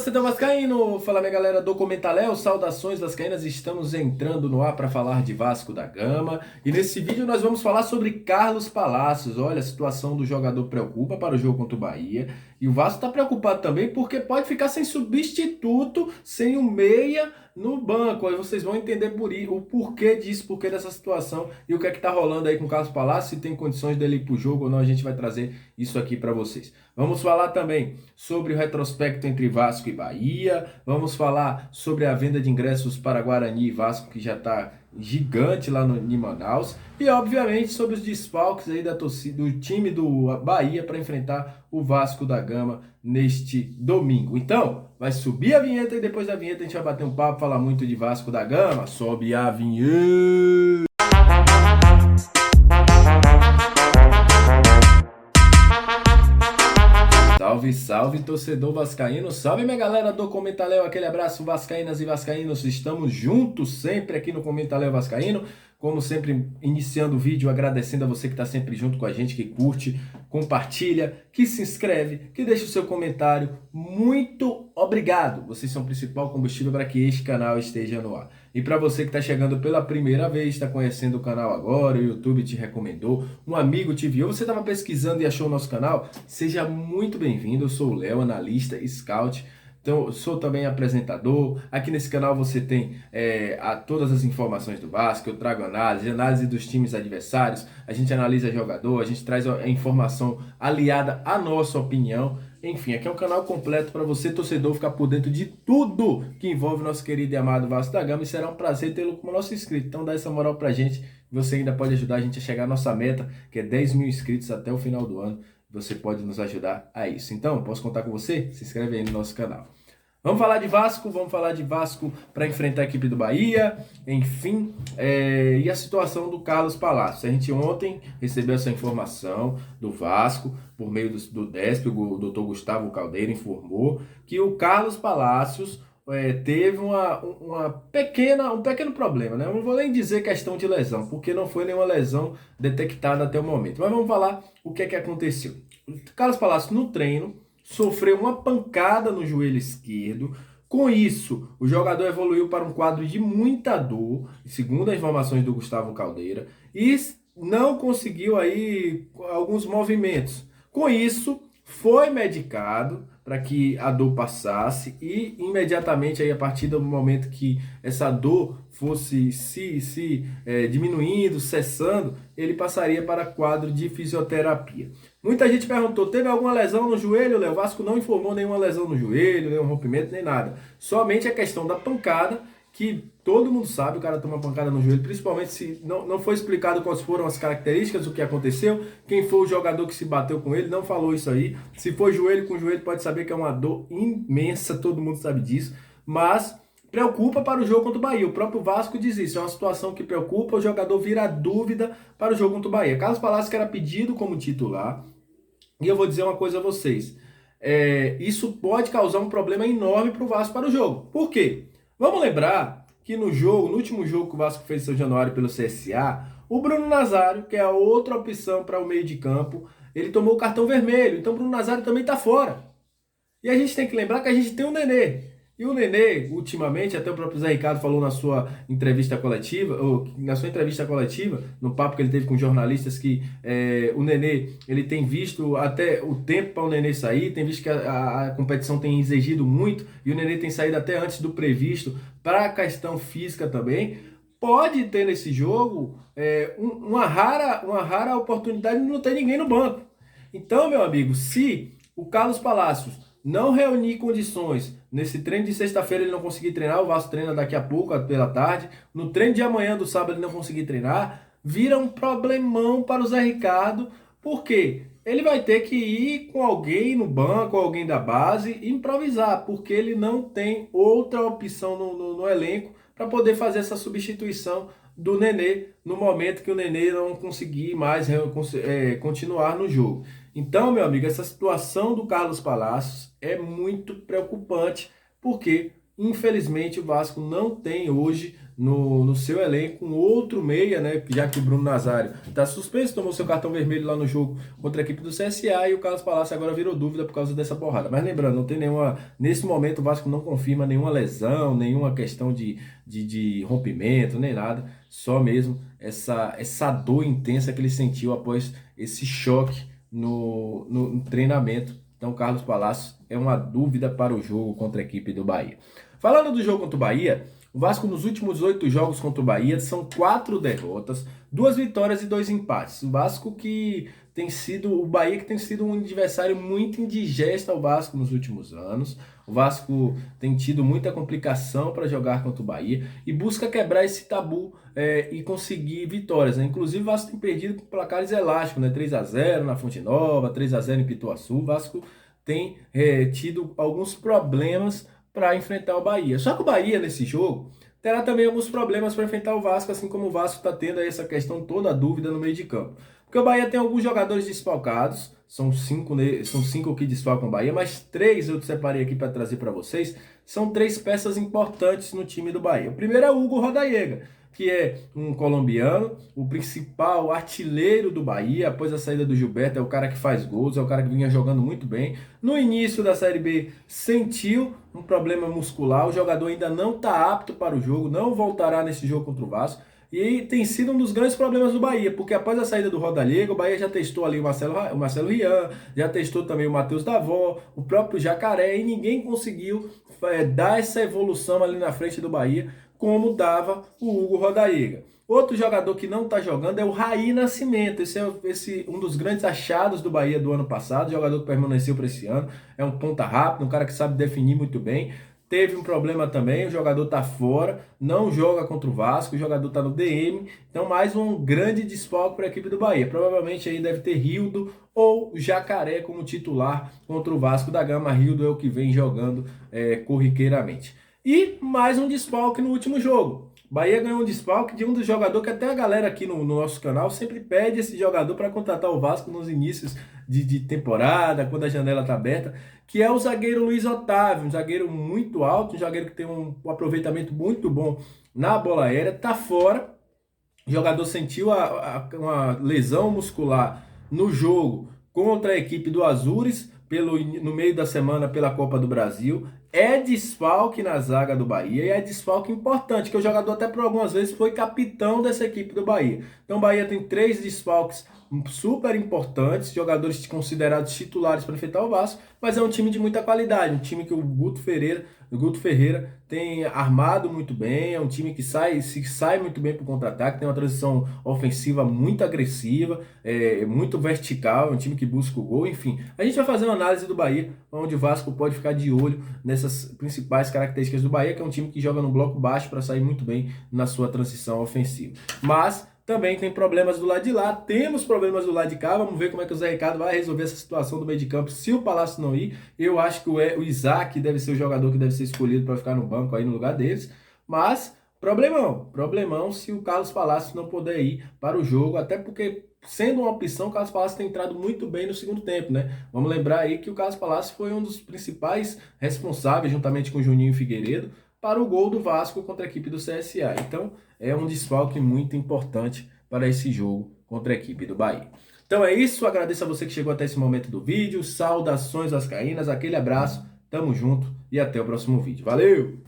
torcedor vascaíno! Fala, minha galera do Comentaléu, saudações vascaínas, estamos entrando no ar para falar de Vasco da Gama e nesse vídeo nós vamos falar sobre Carlos Palacios. Olha, a situação do jogador preocupa para o jogo contra o Bahia e o Vasco está preocupado também porque pode ficar sem substituto, sem um meia no banco. Aí vocês vão entender o porquê disso, porquê dessa situação e o que é que tá rolando aí com o Carlos Palacios, se tem condições dele ir pro jogo ou não, a gente vai trazer isso aqui para vocês. Vamos falar também sobre o retrospecto entre Vasco e Bahia, vamos falar sobre a venda de ingressos para Guarani e Vasco, que já está gigante lá em Manaus, e obviamente sobre os desfalques aí da torcida, do time do Bahia para enfrentar o Vasco da Gama neste domingo. Então, vai subir a vinheta e depois da vinheta a gente vai bater um papo, falar muito de Vasco da Gama. Sobe a vinheta! Salve, salve, torcedor vascaíno, salve minha galera do Comentaléu, aquele abraço vascaínas e vascaínos, estamos juntos sempre aqui no Comentaléu Vascaíno, como sempre, iniciando o vídeo, agradecendo a você que está sempre junto com a gente, que curte, compartilha, que se inscreve, que deixa o seu comentário. Muito obrigado! Vocês são o principal combustível para que este canal esteja no ar. E para você que está chegando pela primeira vez, está conhecendo o canal agora, o YouTube te recomendou, um amigo te viu, você estava pesquisando e achou o nosso canal, seja muito bem-vindo. Eu sou o Léo, analista, scout. Então, sou também apresentador. Aqui nesse canal você tem todas as informações do Vasco. Eu trago análise dos times adversários. A gente analisa jogador, a gente traz a informação aliada à nossa opinião. Enfim, aqui é um canal completo para você, torcedor, ficar por dentro de tudo que envolve nosso querido e amado Vasco da Gama. E será um prazer tê-lo como nosso inscrito. Então dá essa moral pra gente. Você ainda pode ajudar a gente a chegar à nossa meta, que é 10 mil inscritos até o final do ano. Você pode nos ajudar a isso. Então, posso contar com você? Se inscreve aí no nosso canal. Vamos falar de Vasco para enfrentar a equipe do Bahia, enfim, e a situação do Carlos Palacios. A gente ontem recebeu essa informação do Vasco, por meio do DESP, o doutor Gustavo Caldeira informou que o Carlos Palacios teve um pequeno problema, né? Eu não vou nem dizer questão de lesão, porque não foi nenhuma lesão detectada até o momento. Mas vamos falar o que é que aconteceu. O Carlos Palacios no treino sofreu uma pancada no joelho esquerdo. Com isso, o jogador evoluiu para um quadro de muita dor, segundo as informações do Gustavo Caldeira, e não conseguiu aí alguns movimentos. Com isso, foi medicado para que a dor passasse e imediatamente aí, a partir do momento que essa dor fosse diminuindo, cessando, ele passaria para quadro de fisioterapia. Muita gente perguntou, teve alguma lesão no joelho, Léo? O Vasco não informou nenhuma lesão no joelho, nenhum rompimento, nem nada. Somente a questão da pancada, que todo mundo sabe, o cara toma pancada no joelho, principalmente se não foi explicado quais foram as características, o que aconteceu, quem foi o jogador que se bateu com ele, não falou isso aí. Se for joelho com joelho, pode saber que é uma dor imensa, todo mundo sabe disso, mas preocupa para o jogo contra o Bahia. O próprio Vasco diz isso, é uma situação que preocupa, o jogador vira dúvida para o jogo contra o Bahia. Carlos Palacios, que era pedido como titular, e eu vou dizer uma coisa a vocês, isso pode causar um problema enorme para o Vasco para o jogo. Por quê? Vamos lembrar que no último jogo que o Vasco fez em São Januário pelo CSA, o Bruno Nazário, que é a outra opção para o meio de campo, ele tomou o cartão vermelho. Então o Bruno Nazário também está fora. E a gente tem que lembrar que a gente tem o Nenê. E o Nenê, ultimamente, até o próprio Zé Ricardo falou na sua entrevista coletiva, no papo que ele teve com jornalistas, que o Nenê, ele tem visto até o tempo para o Nenê sair, tem visto que a competição tem exigido muito, e o Nenê tem saído até antes do previsto, para a questão física também. Pode ter nesse jogo uma rara oportunidade de não ter ninguém no banco. Então, meu amigo, se o Carlos Palacios não reunir condições, nesse treino de sexta-feira ele não conseguir treinar, o Vasco treina daqui a pouco, pela tarde, no treino de amanhã do sábado ele não conseguir treinar, vira um problemão para o Zé Ricardo, porque ele vai ter que ir com alguém no banco, alguém da base, e improvisar, porque ele não tem outra opção no elenco para poder fazer essa substituição do Nenê no momento que o Nenê não conseguir mais continuar no jogo. Então, meu amigo, essa situação do Carlos Palacios é muito preocupante, porque Infelizmente, o Vasco não tem hoje no seu elenco um outro meia, né? Já que o Bruno Nazário está suspenso, tomou seu cartão vermelho lá no jogo contra a equipe do CSA e o Carlos Palácio agora virou dúvida por causa dessa porrada. Mas lembrando, não tem nenhuma. Nesse momento, o Vasco não confirma nenhuma lesão, nenhuma questão de rompimento, nem nada. Só mesmo essa dor intensa que ele sentiu após esse choque no treinamento. Então, Carlos Palácio é uma dúvida para o jogo contra a equipe do Bahia. Falando do jogo contra o Bahia, o Vasco nos últimos 8 jogos contra o Bahia são 4 derrotas, 2 vitórias e 2 empates. O Vasco que tem sido, o Bahia que tem sido um adversário muito indigesto ao Vasco nos últimos anos. O Vasco tem tido muita complicação para jogar contra o Bahia e busca quebrar esse tabu e conseguir vitórias, né? Inclusive o Vasco tem perdido com placares elásticos, né? 3-0 na Fonte Nova, 3-0 em Pituaçu. O Vasco tem tido alguns problemas para enfrentar o Bahia. Só que o Bahia, nesse jogo, terá também alguns problemas para enfrentar o Vasco, assim como o Vasco está tendo aí essa questão toda a dúvida no meio de campo. Porque o Bahia tem alguns jogadores desfalcados, são cinco que desfalcam o Bahia, mas 3 eu separei aqui para trazer para vocês, são 3 peças importantes no time do Bahia. O primeiro é o Hugo Rodallega, que é um colombiano, o principal artilheiro do Bahia, após a saída do Gilberto, é o cara que faz gols, é o cara que vinha jogando muito bem. No início da Série B, sentiu um problema muscular, o jogador ainda não está apto para o jogo, não voltará nesse jogo contra o Vasco, e tem sido um dos grandes problemas do Bahia, porque após a saída do Rodallega, o Bahia já testou ali o Marcelo Rian, já testou também o Matheus Davó, o próprio Jacaré, e ninguém conseguiu dar essa evolução ali na frente do Bahia, como dava o Hugo Rodallega. Outro jogador que não está jogando é o Raí Nascimento. Esse é um dos grandes achados do Bahia do ano passado, jogador que permaneceu para esse ano. É um ponta rápido, um cara que sabe definir muito bem. Teve um problema também, o jogador está fora, não joga contra o Vasco, o jogador está no DM. Então mais um grande desfalque para a equipe do Bahia. Provavelmente aí deve ter Rildo ou Jacaré como titular contra o Vasco da Gama. Rildo é o que vem jogando corriqueiramente. E mais um desfalque no último jogo. Bahia ganhou um desfalque de um dos jogadores que até a galera aqui no nosso canal sempre pede esse jogador para contratar o Vasco nos inícios de temporada, quando a janela está aberta, que é o zagueiro Luiz Otávio, um zagueiro muito alto, um zagueiro que tem um aproveitamento muito bom na bola aérea, está fora. O jogador sentiu uma lesão muscular no jogo contra a equipe do Azures, no meio da semana pela Copa do Brasil. É desfalque na zaga do Bahia e é desfalque importante, que o jogador até por algumas vezes foi capitão dessa equipe do Bahia. Então o Bahia tem 3 desfalques super importantes, jogadores considerados titulares para enfrentar o Vasco, mas é um time de muita qualidade, um time que o Guto Ferreira tem armado muito bem, é um time que sai muito bem para o contra-ataque, tem uma transição ofensiva muito agressiva, muito vertical, é um time que busca o gol, enfim. A gente vai fazer uma análise do Bahia, onde o Vasco pode ficar de olho nessas principais características do Bahia, que é um time que joga no bloco baixo para sair muito bem na sua transição ofensiva. Mas também tem problemas do lado de lá, temos problemas do lado de cá, vamos ver como é que o Zé Ricardo vai resolver essa situação do meio de campo se o Palácio não ir. Eu acho que o Isaac deve ser o jogador que deve ser escolhido para ficar no banco aí no lugar deles, mas problemão se o Carlos Palácio não puder ir para o jogo, até porque sendo uma opção, o Carlos Palácio tem entrado muito bem no segundo tempo, né? Vamos lembrar aí que o Carlos Palácio foi um dos principais responsáveis, juntamente com o Juninho Figueiredo, para o gol do Vasco contra a equipe do CSA. Então, é um desfalque muito importante para esse jogo contra a equipe do Bahia. Então é isso, agradeço a você que chegou até esse momento do vídeo, saudações vascaínas, aquele abraço, tamo junto e até o próximo vídeo. Valeu!